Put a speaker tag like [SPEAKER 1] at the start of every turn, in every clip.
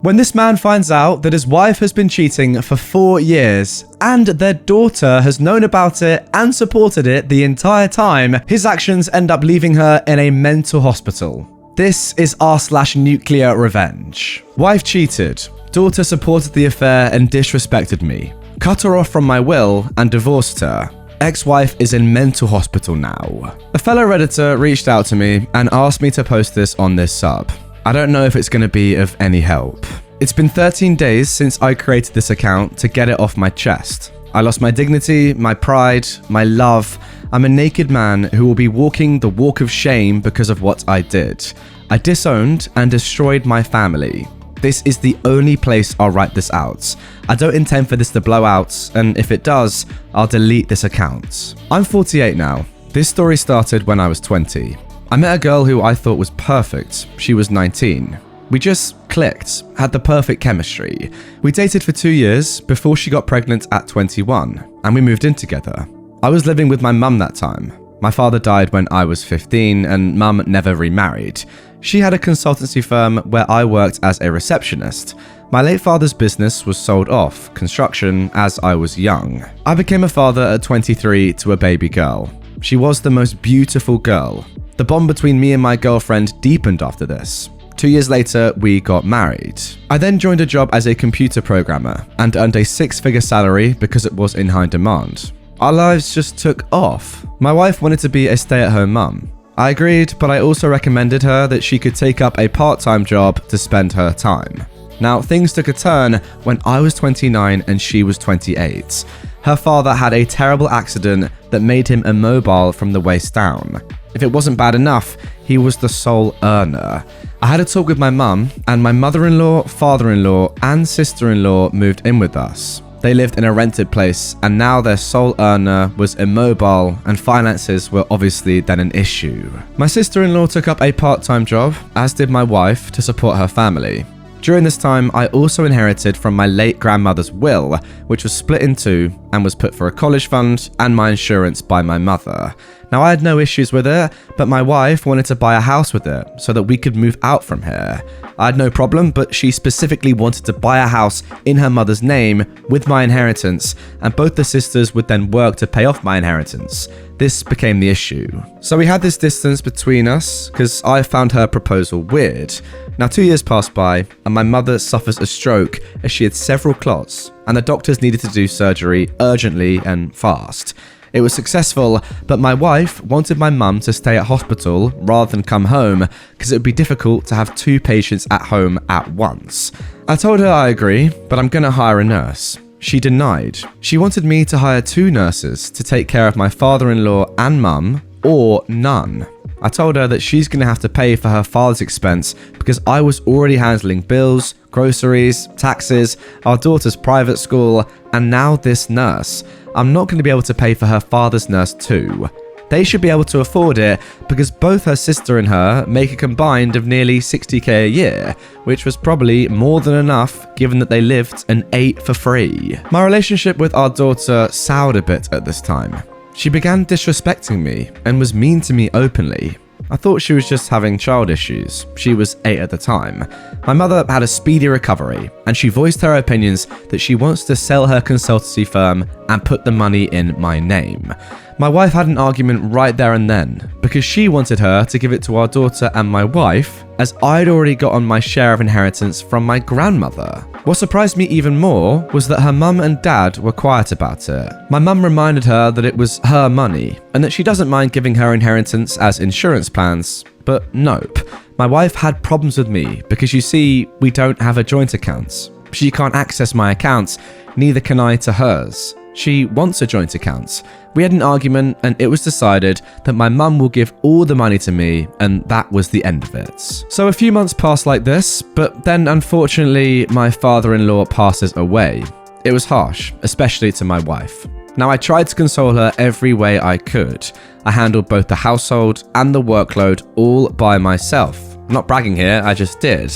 [SPEAKER 1] When this man finds out that his wife has been cheating for 4 years and their daughter has known about it and supported it the entire time, his actions end up leaving her in a mental hospital. This is r/NuclearRevenge. Wife cheated, daughter supported the affair and disrespected me, cut her off from my will and divorced her. Ex-wife is in mental hospital now. A fellow Redditor reached out to me and asked me to post this on this sub. I don't know if it's going to be of any help. It's been 13 days since I created this account to get it off my chest. I lost my dignity, my pride, my love. I'm a naked man who will be walking the walk of shame because of what I did. I disowned and destroyed my family. This is the only place I'll write this out. I don't intend for this to blow out, and if it does, I'll delete this account. I'm 48 now. This story started when I was 20. I met a girl who I thought was perfect. She was 19. We just clicked, had the perfect chemistry. We dated for 2 years before she got pregnant at 21, and we moved in together. I was living with my mum that time. My father died when I was 15, and mum never remarried. She had a consultancy firm where I worked as a receptionist. My late father's business was sold off, construction, as I was young. I became a father at 23 to a baby girl. She was the most beautiful girl. The bond between me and my girlfriend deepened after this. 2 years later, we got married. I then joined a job as a computer programmer and earned a 6-figure salary because it was in high demand. Our lives just took off. My wife wanted to be a stay-at-home mum. I agreed, but I also recommended her that she could take up a part-time job to spend her time. Now, things took a turn when I was 29 and she was 28. Her father had a terrible accident that made him immobile from the waist down. If it wasn't bad enough, he was the sole earner. I had a talk with my mum, and my mother-in-law, father-in-law, and sister-in-law moved in with us. They lived in a rented place, and now their sole earner was immobile, and finances were obviously then an issue. My sister-in-law took up a part-time job, as did my wife, to support her family. During this time, I also inherited from my late grandmother's will, which was split in two and was put for a college fund and my insurance by my mother. Now, I had no issues with it, but my wife wanted to buy a house with it so that we could move out from here. I had no problem, but she specifically wanted to buy a house in her mother's name with my inheritance, and both the sisters would then work to pay off my inheritance. This became the issue. So we had this distance between us because I found her proposal weird. Now 2 years passed by and my mother suffers a stroke as she had several clots and the doctors needed to do surgery urgently and fast. It was successful, but my wife wanted my mum to stay at hospital rather than come home because it would be difficult to have 2 patients at home at once. I told her I agree, but I'm gonna hire a nurse. She denied. She wanted me to hire 2 nurses to take care of my father-in-law and mum, or none. I told her that she's going to have to pay for her father's expense because I was already handling bills, groceries, taxes, our daughter's private school, and now this nurse. I'm not going to be able to pay for her father's nurse too. They should be able to afford it because both her sister and her make a combined of nearly 60k a year, which was probably more than enough given that they lived and ate for free. My relationship with our daughter soured a bit at this time. She began disrespecting me and was mean to me openly. I thought she was just having child issues. She was 8 at the time. My mother had a speedy recovery, and she voiced her opinions that she wants to sell her consultancy firm and put the money in my name. My wife had an argument right there and then, because she wanted her to give it to our daughter and my wife, as I'd already gotten my share of inheritance from my grandmother. What surprised me even more was that her mum and dad were quiet about it. My mum reminded her that it was her money, and that she doesn't mind giving her inheritance as insurance plans, but nope. My wife had problems with me, because you see, we don't have a joint account. She can't access my accounts, neither can I to hers. She wants a joint account. We had an argument and it was decided that my mum will give all the money to me, and that was the end of it. So a few months passed like this, but then unfortunately my father-in-law passes away. It was harsh, especially to my wife. Now I tried to console her every way I could. I handled both the household and the workload all by myself. I'm not bragging here, I just did.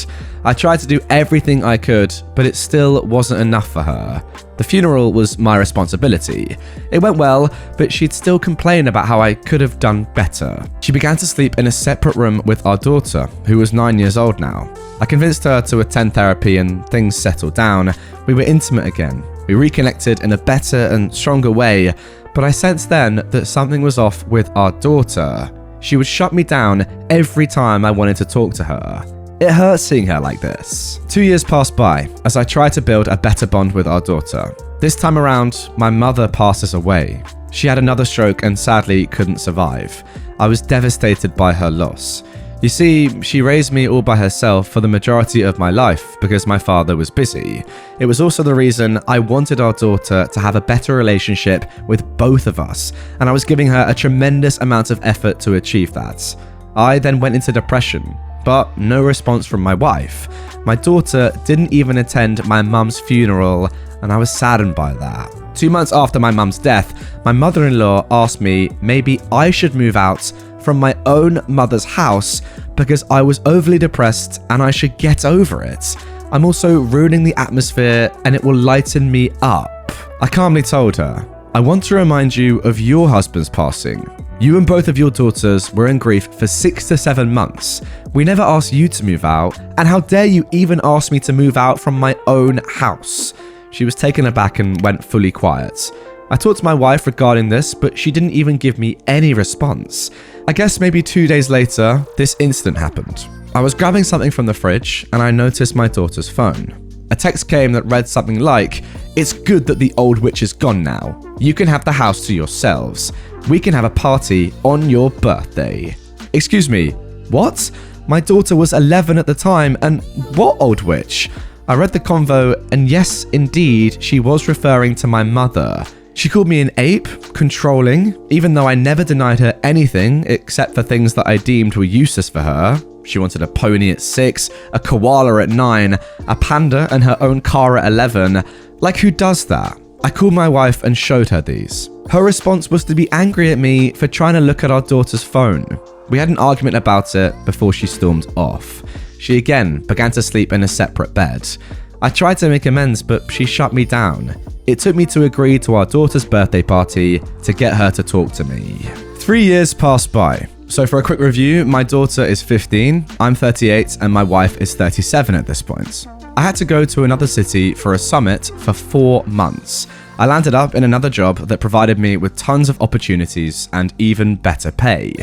[SPEAKER 1] I tried to do everything I could, but it still wasn't enough for her. The funeral was my responsibility. It went well, but she'd still complain about how I could have done better. She began to sleep in a separate room with our daughter, who was 9 years old now. I convinced her to attend therapy and things settled down. We were intimate again. We reconnected in a better and stronger way, but I sensed then that something was off with our daughter. She would shut me down every time I wanted to talk to her. It hurt seeing her like this. 2 years passed by as I tried to build a better bond with our daughter. This time around, my mother passes away. She had another stroke and sadly couldn't survive. I was devastated by her loss. You see, she raised me all by herself for the majority of my life because my father was busy. It was also the reason I wanted our daughter to have a better relationship with both of us, and I was giving her a tremendous amount of effort to achieve that. I then went into depression, but no response from my wife. My daughter didn't even attend my mum's funeral, and I was saddened by that. 2 months after my mum's death, my mother-in-law asked me maybe I should move out from my own mother's house because I was overly depressed and I should get over it. I'm also ruining the atmosphere and it will lighten me up. I calmly told her, I want to remind you of your husband's passing. You and both of your daughters were in grief for 6 to 7 months. We never asked you to move out, and how dare you even ask me to move out from my own house? She was taken aback and went fully quiet. I talked to my wife regarding this, but she didn't even give me any response. I guess maybe 2 days later, this incident happened. I was grabbing something from the fridge and I noticed my daughter's phone. A text came that read something like, "It's good that the old witch is gone now. You can have the house to yourselves. We can have a party on your birthday." Excuse me, what? My daughter was 11 at the time, and what old witch? I read the convo, and yes, indeed, she was referring to my mother. She called me an ape, controlling, even though I never denied her anything except for things that I deemed were useless for her. She wanted a pony at 6, a koala at 9, a panda and her own car at 11. Like, who does that? I called my wife and showed her these. Her response was to be angry at me for trying to look at our daughter's phone. We had an argument about it before she stormed off. She again began to sleep in a separate bed. I tried to make amends, but she shut me down. It took me to agree to our daughter's birthday party to get her to talk to me. 3 years passed by. So for a quick review, my daughter is 15, I'm 38, and my wife is 37 at this point. I had to go to another city for a summit for 4 months. I landed up in another job that provided me with tons of opportunities and even better pay.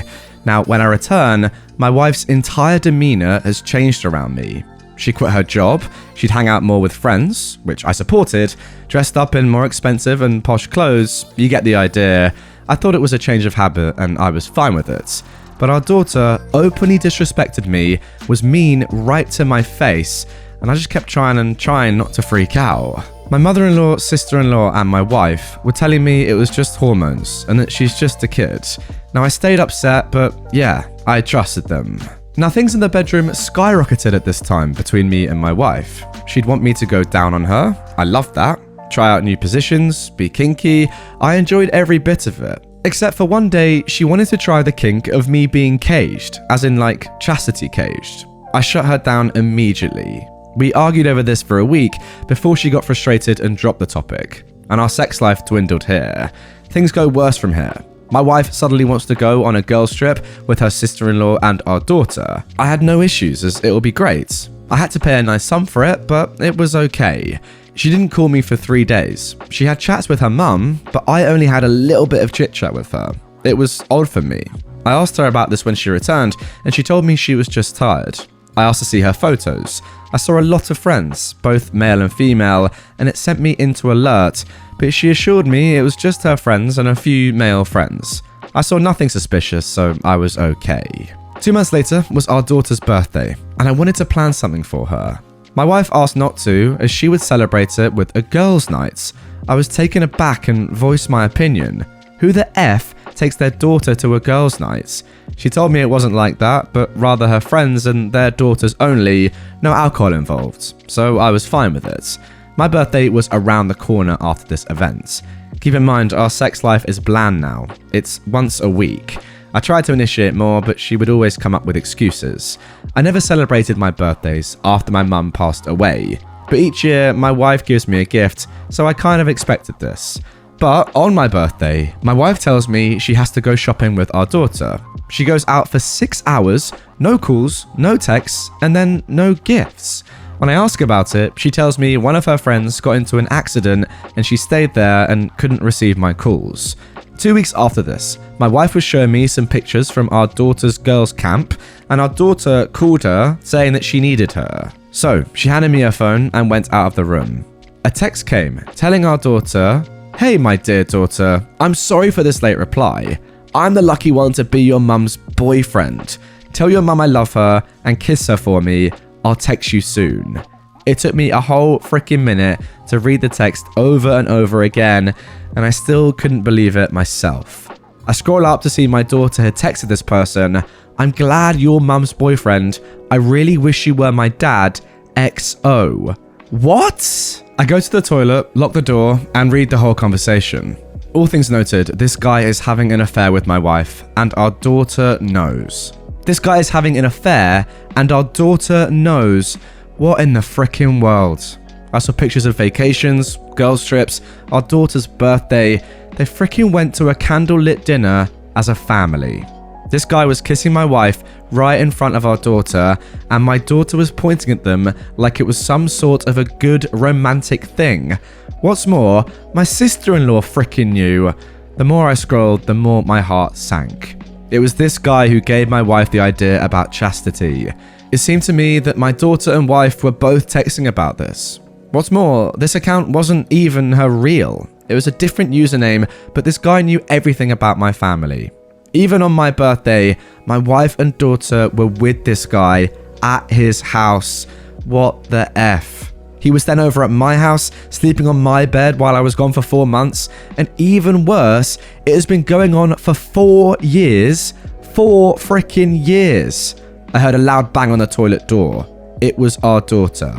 [SPEAKER 1] Now, when I return, my wife's entire demeanor has changed around me. She quit her job, she'd hang out more with friends, which I supported, dressed up in more expensive and posh clothes. You get the idea. I thought it was a change of habit and I was fine with it. But our daughter openly disrespected me, was mean right to my face, and I just kept trying not to freak out. My mother-in-law, sister-in-law, and my wife were telling me it was just hormones and that she's just a kid. Now I stayed upset, but yeah, I trusted them. Now things in the bedroom skyrocketed at this time between me and my wife. She'd want me to go down on her. I loved that. Try out new positions, be kinky. I enjoyed every bit of it. Except for one day, she wanted to try the kink of me being caged, as in like chastity caged. I shut her down immediately. We argued over this for a week before she got frustrated and dropped the topic, and our sex life dwindled here. Things go worse from here. My wife suddenly wants to go on a girls' trip with her sister-in-law and our daughter. I had no issues as it will be great. I had to pay a nice sum for it, but it was okay. She didn't call me for 3 days. She had chats with her mum, but I only had a little bit of chit-chat with her. It was odd for me. I asked her about this when she returned, and she told me she was just tired. I asked to see her photos. I saw a lot of friends, both male and female, and it sent me into alert, but she assured me it was just her friends and a few male friends. I saw nothing suspicious, so I was okay. 2 months later was our daughter's birthday, and I wanted to plan something for her. My wife asked not to, as she would celebrate it with a girls' night. I was taken aback and voiced my opinion. Who the F takes their daughter to a girls' night? She told me it wasn't like that, but rather her friends and their daughters only, no alcohol involved, so I was fine with it. My birthday was around the corner after this event. Keep in mind, our sex life is bland now. It's once a week. I tried to initiate more, but she would always come up with excuses. I never celebrated my birthdays after my mum passed away, but each year my wife gives me a gift, so I kind of expected this. But on my birthday, my wife tells me she has to go shopping with our daughter. She goes out for 6 hours, no calls, no texts, and then no gifts. When I ask about it, she tells me one of her friends got into an accident and she stayed there and couldn't receive my calls. 2 weeks after this, my wife was showing me some pictures from our daughter's girls' camp, and our daughter called her saying that she needed her. So she handed me her phone and went out of the room. A text came telling our daughter, "Hey, my dear daughter, I'm sorry for this late reply. I'm the lucky one to be your mum's boyfriend. Tell your mum I love her and kiss her for me. I'll text you soon." It took me a whole freaking minute to read the text over and over again, and I still couldn't believe it myself. I scroll up to see my daughter had texted this person, "I'm glad you're mum's boyfriend. I really wish you were my dad. XO. What? I go to the toilet, lock the door, and read the whole conversation. All things noted, this guy is having an affair with my wife, and our daughter knows. This guy is having an affair, and our daughter knows. What in the frickin' world? I saw pictures of vacations, girls' trips, our daughter's birthday. They frickin' went to a candlelit dinner as a family. This guy was kissing my wife right in front of our daughter, and my daughter was pointing at them like it was some sort of a good romantic thing. What's more, my sister-in-law frickin' knew. The more I scrolled, the more my heart sank. It was this guy who gave my wife the idea about chastity. It seemed to me that my daughter and wife were both texting about this. What's more, this account wasn't even her real. It was a different username, but this guy knew everything about my family. Even on my birthday, my wife and daughter were with this guy at his house. What the F? He was then over at my house, sleeping on my bed while I was gone for 4 months. And even worse, it has been going on for 4 years. 4 freaking years. I heard a loud bang on the toilet door. It was our daughter.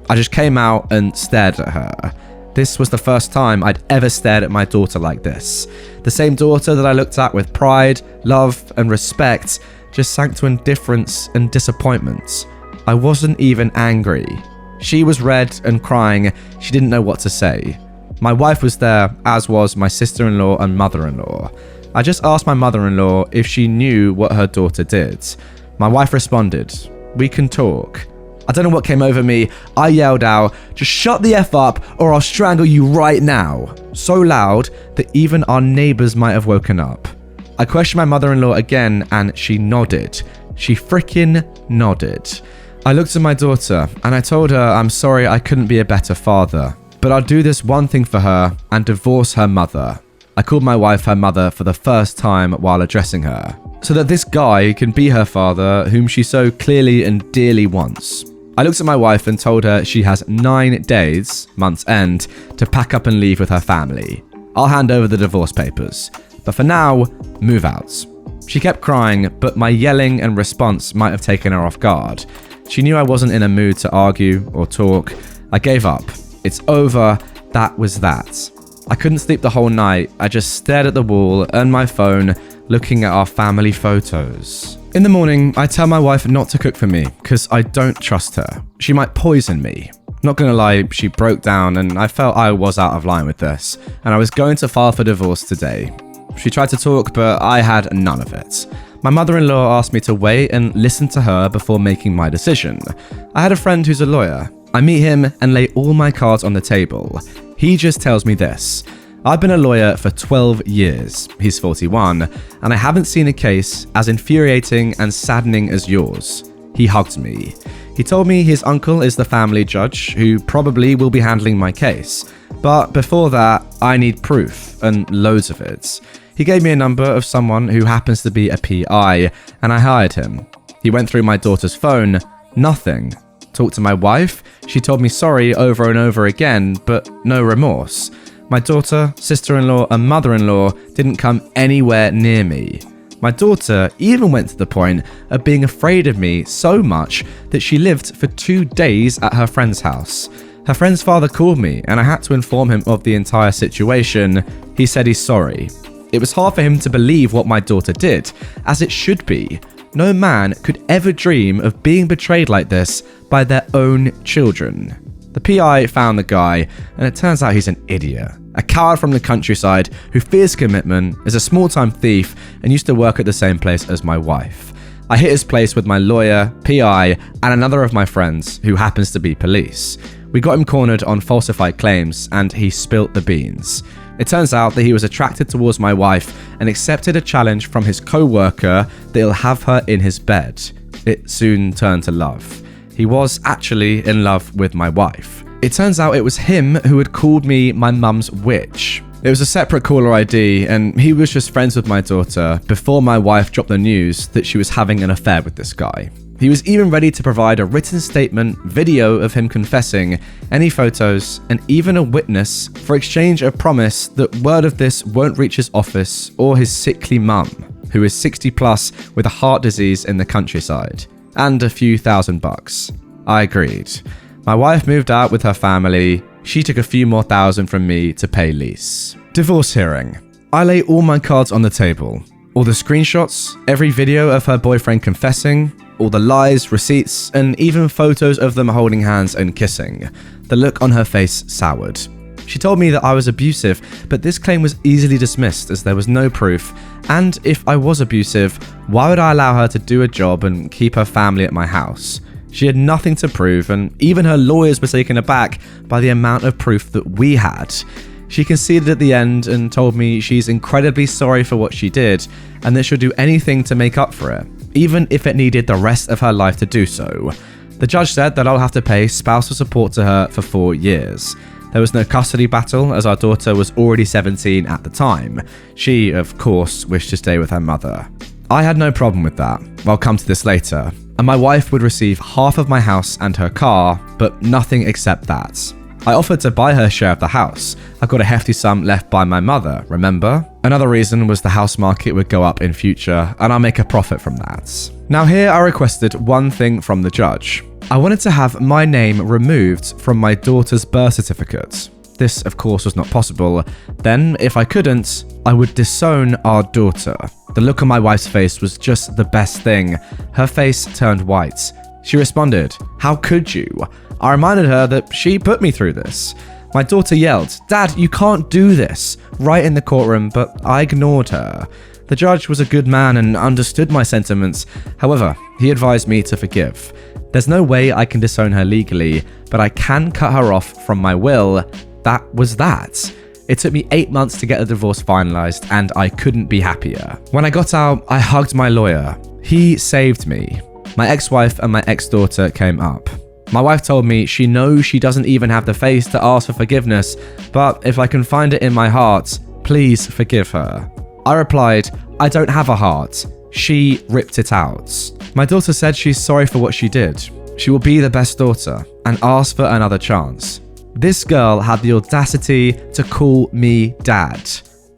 [SPEAKER 1] I just came out and stared at her. This was the first time I'd ever stared at my daughter like this. The same daughter that I looked at with pride, love, and respect just sank to indifference and disappointment. I wasn't even angry. She was red and crying. She didn't know what to say. My wife was there, as was my sister-in-law and mother-in-law. I just asked my mother-in-law if she knew what her daughter did. My wife responded, "We can talk." I don't know what came over me. I yelled out, "Just shut the F up or I'll strangle you right now." So loud that even our neighbors might have woken up. I questioned my mother-in-law again and she nodded. She frickin' nodded. I looked at my daughter and I told her I'm sorry I couldn't be a better father, but I'll do this one thing for her and divorce her mother. I called my wife her mother for the first time while addressing her, so that this guy can be her father whom she so clearly and dearly wants. I looked at my wife and told her she has 9 days, month's end, to pack up and leave with her family. I'll hand over the divorce papers, but for now, move out. She kept crying, but my yelling and response might have taken her off guard. She knew I wasn't in a mood to argue or talk. I gave up. It's over. That was that. I couldn't sleep the whole night. I just stared at the wall and my phone, looking at our family photos. In the morning, I tell my wife not to cook for me because I don't trust her. She might poison me. Not gonna lie, she broke down and I felt I was out of line with this, and I was going to file for divorce today. She tried to talk, but I had none of it. My mother-in-law asked me to wait and listen to her before making my decision. I had a friend who's a lawyer. I meet him and lay all my cards on the table. He just tells me this: I've been a lawyer for 12 years, he's 41, and I haven't seen a case as infuriating and saddening as yours. He hugged me. He told me his uncle is the family judge who probably will be handling my case. But before that, I need proof, and loads of it. He gave me a number of someone who happens to be a PI, and I hired him. He went through my daughter's phone, nothing. Talked to my wife, she told me sorry over and over again, but no remorse. My daughter, sister-in-law, and mother-in-law didn't come anywhere near me. My daughter even went to the point of being afraid of me so much that she lived for 2 days at her friend's house. Her friend's father called me and I had to inform him of the entire situation. He said he's sorry. It was hard for him to believe what my daughter did, as it should be. No man could ever dream of being betrayed like this by their own children. The PI found the guy, and it turns out he's an idiot. A coward from the countryside who fears commitment, is a small-time thief, and used to work at the same place as my wife. I hit his place with my lawyer, PI, and another of my friends, who happens to be police. We got him cornered on falsified claims, and he spilt the beans. It turns out that he was attracted towards my wife and accepted a challenge from his co-worker that he'll have her in his bed. It soon turned to love. He was actually in love with my wife. It turns out it was him who had called me my mum's witch. It was a separate caller ID, and he was just friends with my daughter before my wife dropped the news that she was having an affair with this guy. He was even ready to provide a written statement, video of him confessing, any photos, and even a witness for exchange of promise that word of this won't reach his office or his sickly mum, who is 60 plus with a heart disease in the countryside, and a few $1,000. I agreed. My wife moved out with her family. She took a few more thousand from me to pay lease. Divorce hearing. I lay all my cards on the table. All the screenshots, every video of her boyfriend confessing, all the lies, receipts, and even photos of them holding hands and kissing. The look on her face soured. She told me that I was abusive, but this claim was easily dismissed as there was no proof, and if I was abusive, why would I allow her to do a job and keep her family at my house? She had nothing to prove, and even her lawyers were taken aback by the amount of proof that we had. She conceded at the end and told me she's incredibly sorry for what she did, and that she'll do anything to make up for it, even if it needed the rest of her life to do so. The judge said that I'll have to pay spousal support to her for 4 years. There was no custody battle, as our daughter was already 17 at the time. She, of course, wished to stay with her mother. I had no problem with that. I'll come to this later. And my wife would receive half of my house and her car, but nothing except that. I offered to buy her share of the house. I got a hefty sum left by my mother, remember? Another reason was the house market would go up in future, and I'll make a profit from that. Now here I requested one thing from the judge. I wanted to have my name removed from my daughter's birth certificate. This, of course, was not possible. Then, if I couldn't, I would disown our daughter. The look on my wife's face was just the best thing. Her face turned white. She responded, "How could you?" I reminded her that she put me through this. My daughter yelled, "Dad, you can't do this," right in the courtroom, but I ignored her. The judge was a good man and understood my sentiments. However, he advised me to forgive. There's no way I can disown her legally, but I can cut her off from my will. That was that. It took me 8 months to get the divorce finalized, and I couldn't be happier. When I got out, I hugged my lawyer. He saved me. My ex-wife and my ex-daughter came up. My wife told me she knows she doesn't even have the face to ask for forgiveness, but if I can find it in my heart, please forgive her. I replied, "I don't have a heart." She ripped it out. My daughter said she's sorry for what she did. She will be the best daughter and ask for another chance. This girl had the audacity to call me dad.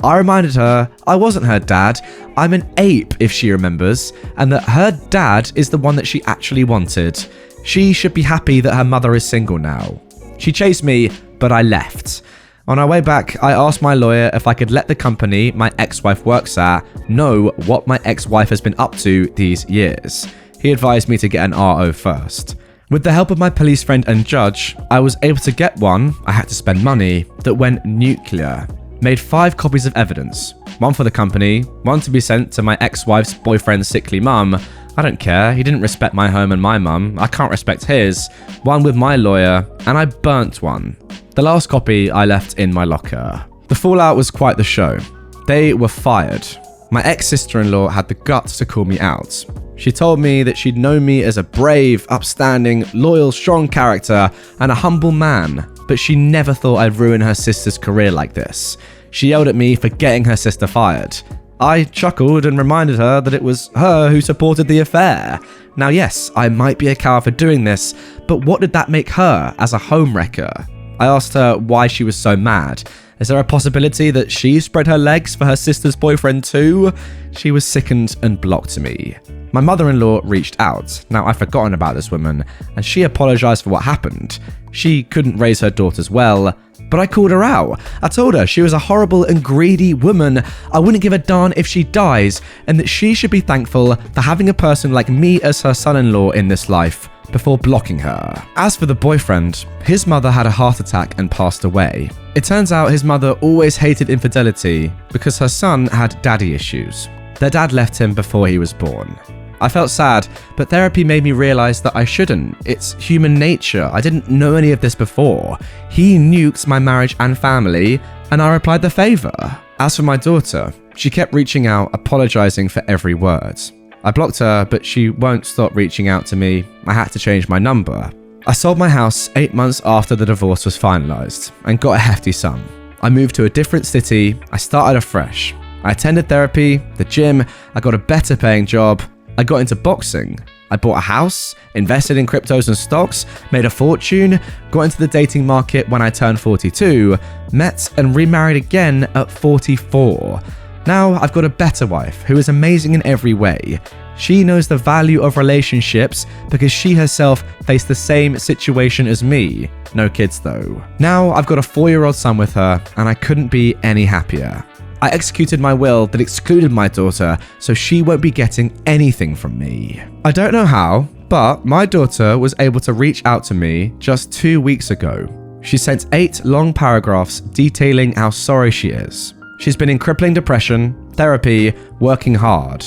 [SPEAKER 1] I reminded her I wasn't her dad, I'm an ape if she remembers, and that her dad is the one that she actually wanted. She should be happy that her mother is single now. She chased me, but I left. On our way back, I asked my lawyer if I could let the company my ex-wife works at know what my ex-wife has been up to these years. He advised me to get an RO first. With the help of my police friend and judge, I was able to get one, I had to spend money, that went nuclear. Made 5 copies of evidence. One for the company, one to be sent to my ex-wife's boyfriend's sickly mum. I don't care, he didn't respect my home and my mum, I can't respect his. One with my lawyer, and I burnt one. The last copy I left in my locker. The fallout was quite the show. They were fired. My ex-sister-in-law had the guts to call me out. She told me that she'd known me as a brave, upstanding, loyal, strong character and a humble man, but she never thought I'd ruin her sister's career like this. She yelled at me for getting her sister fired. I chuckled and reminded her that it was her who supported the affair. Now yes, I might be a coward for doing this, but what did that make her as a homewrecker? I asked her why she was so mad. Is there a possibility that she spread her legs for her sister's boyfriend too? She was sickened and blocked me. My mother-in-law reached out. Now I've forgotten about this woman, and she apologized for what happened. She couldn't raise her daughters well, but I called her out. I told her she was a horrible and greedy woman. I wouldn't give a darn if she dies, and that she should be thankful for having a person like me as her son-in-law in this life. before blocking her. As for the boyfriend, his mother had a heart attack and passed away. It turns out his mother always hated infidelity because her son had daddy issues. Their dad left him before he was born. I felt sad, but therapy made me realize that I shouldn't. It's human nature. I didn't know any of this before. He nuked my marriage and family, and I replied the favor. As for my daughter, she kept reaching out, apologizing for every word. I blocked her, but she won't stop reaching out to me. I had to change my number. I sold my house 8 months after the divorce was finalized and got a hefty sum. I moved to a different city. I started afresh. I attended therapy, the gym. I got a better paying job. I got into boxing. I bought a house, invested in cryptos and stocks, made a fortune, got into the dating market when I turned 42, met and remarried again at 44. Now I've got a better wife who is amazing in every way. She knows the value of relationships because she herself faced the same situation as me. No kids though. Now I've got a 4-year-old son with her and I couldn't be any happier. I executed my will that excluded my daughter, so she won't be getting anything from me. I don't know how, but my daughter was able to reach out to me just 2 weeks ago. She sent 8 long paragraphs detailing how sorry she is. She's been in crippling depression, therapy, working hard.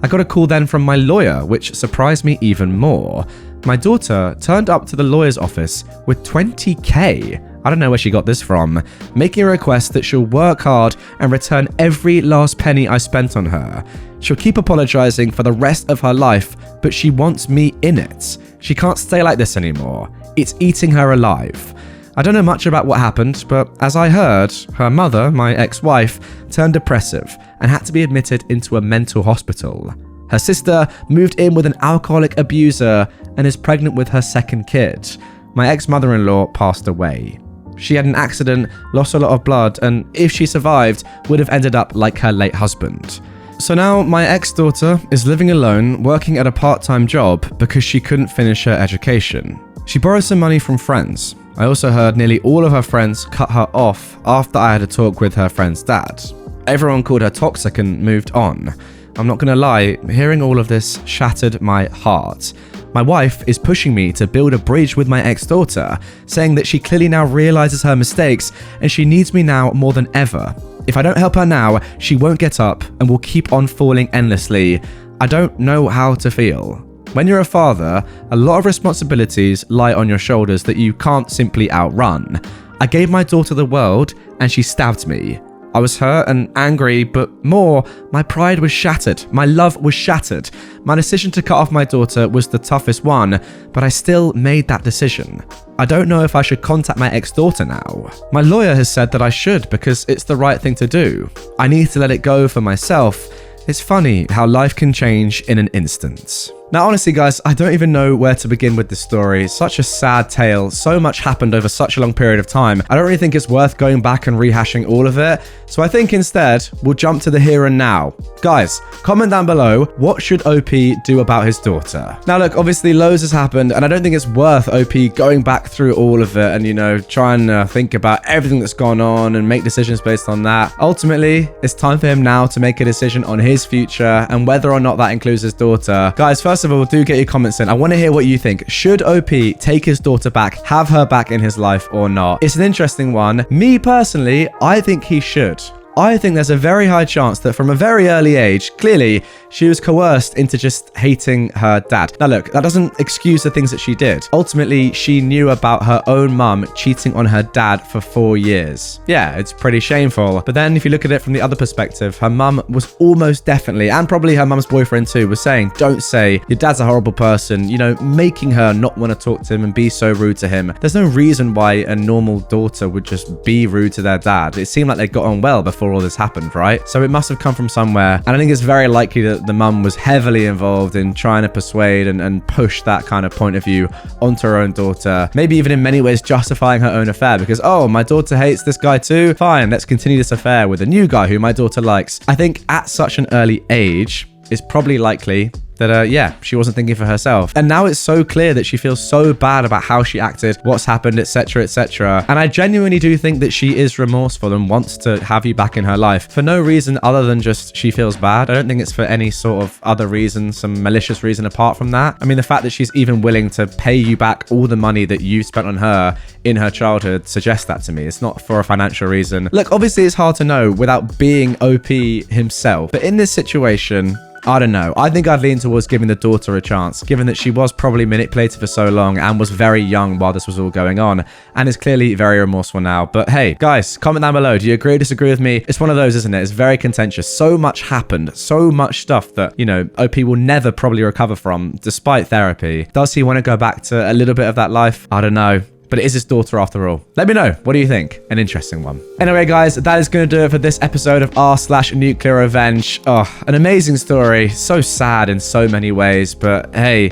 [SPEAKER 1] I got a call then from my lawyer, which surprised me even more. My daughter turned up to the lawyer's office with $20,000. I don't know where she got this from, making a request that she'll work hard and return every last penny I spent on her. She'll keep apologizing for the rest of her life, but she wants me in it. She can't stay like this anymore. It's eating her alive. I don't know much about what happened, but as I heard, her mother, my ex-wife, turned depressive and had to be admitted into a mental hospital. Her sister moved in with an alcoholic abuser and is pregnant with her second kid. My ex-mother-in-law passed away. She had an accident, lost a lot of blood, and if she survived, would have ended up like her late husband. So now my ex-daughter is living alone, working at a part-time job because she couldn't finish her education. She borrowed some money from friends. I also heard nearly all of her friends cut her off after I had a talk with her friend's dad. Everyone called her toxic and moved on. I'm not gonna lie, hearing all of this shattered my heart. My wife is pushing me to build a bridge with my ex-daughter, saying that she clearly now realizes her mistakes and she needs me now more than ever. If I don't help her now, she won't get up and will keep on falling endlessly. I don't know how to feel. When you're a father, a lot of responsibilities lie on your shoulders that you can't simply outrun. I gave my daughter the world and she stabbed me. I was hurt and angry, but more, my pride was shattered. My love was shattered. My decision to cut off my daughter was the toughest one, but I still made that decision. I don't know if I should contact my ex-daughter now. My lawyer has said that I should because it's the right thing to do. I need to let it go for myself. It's funny how life can change in an instant. Now, honestly, guys, I don't even know where to begin with this story. Such a sad tale. So much happened over such a long period of time. I don't really think it's worth going back and rehashing all of it. So I think instead, we'll jump to the here and now. Guys, comment down below, what should OP do about his daughter? Now, look, obviously loads has happened, and I don't think it's worth OP going back through all of it and, you know, trying to think about everything that's gone on and make decisions based on that. Ultimately, it's time for him now to make a decision on his future and whether or not that includes his daughter. Guys, first of all, do get your comments in. I want to hear what you think. Should OP take his daughter back, have her back in his life or not? It's an interesting one. Me personally, I think he should. I think there's a very high chance that from a very early age, clearly, she was coerced into just hating her dad. Now look, that doesn't excuse the things that she did. Ultimately, she knew about her own mum cheating on her dad for 4 years. Yeah, it's pretty shameful. But then if you look at it from the other perspective, her mum was almost definitely, and probably her mum's boyfriend too, was saying, don't say your dad's a horrible person, you know, making her not want to talk to him and be so rude to him. There's no reason why a normal daughter would just be rude to their dad. It seemed like they got on well before all this happened, right? So it must have come from somewhere, and I think it's very likely that the mum was heavily involved in trying to persuade and push that kind of point of view onto her own daughter, maybe even in many ways justifying her own affair because, oh, my daughter hates this guy too, fine, let's continue this affair with a new guy who my daughter likes. I think at such an early age, it's probably likely that, yeah, she wasn't thinking for herself. And now it's so clear that she feels so bad about how she acted, what's happened, etc., etc. And I genuinely do think that she is remorseful and wants to have you back in her life for no reason other than just she feels bad. I don't think it's for any sort of other reason, some malicious reason apart from that. I mean, the fact that she's even willing to pay you back all the money that you spent on her in her childhood suggests that to me. It's not for a financial reason. Look, obviously it's hard to know without being OP himself, but in this situation, I don't know. I think I'd lean towards giving the daughter a chance, given that she was probably manipulated for so long and was very young while this was all going on, and is clearly very remorseful now. But hey, guys, comment down below. Do you agree or disagree with me? It's one of those, isn't it? It's very contentious. So much happened, so much stuff that, you know, OP will never probably recover from, despite therapy. Does he want to go back to a little bit of that life? I don't know. But it is his daughter after all. Let me know. What do you think? An interesting one. Anyway, guys, that is going to do it for this episode of r/NuclearRevenge. Oh, an amazing story. So sad in so many ways. But hey,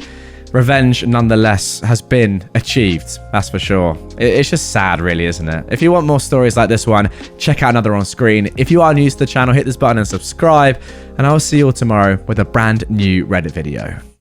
[SPEAKER 1] revenge nonetheless has been achieved. That's for sure. It's just sad, really, isn't it? If you want more stories like this one, check out another on screen. If you are new to the channel, hit this button and subscribe. And I will see you all tomorrow with a brand new Reddit video.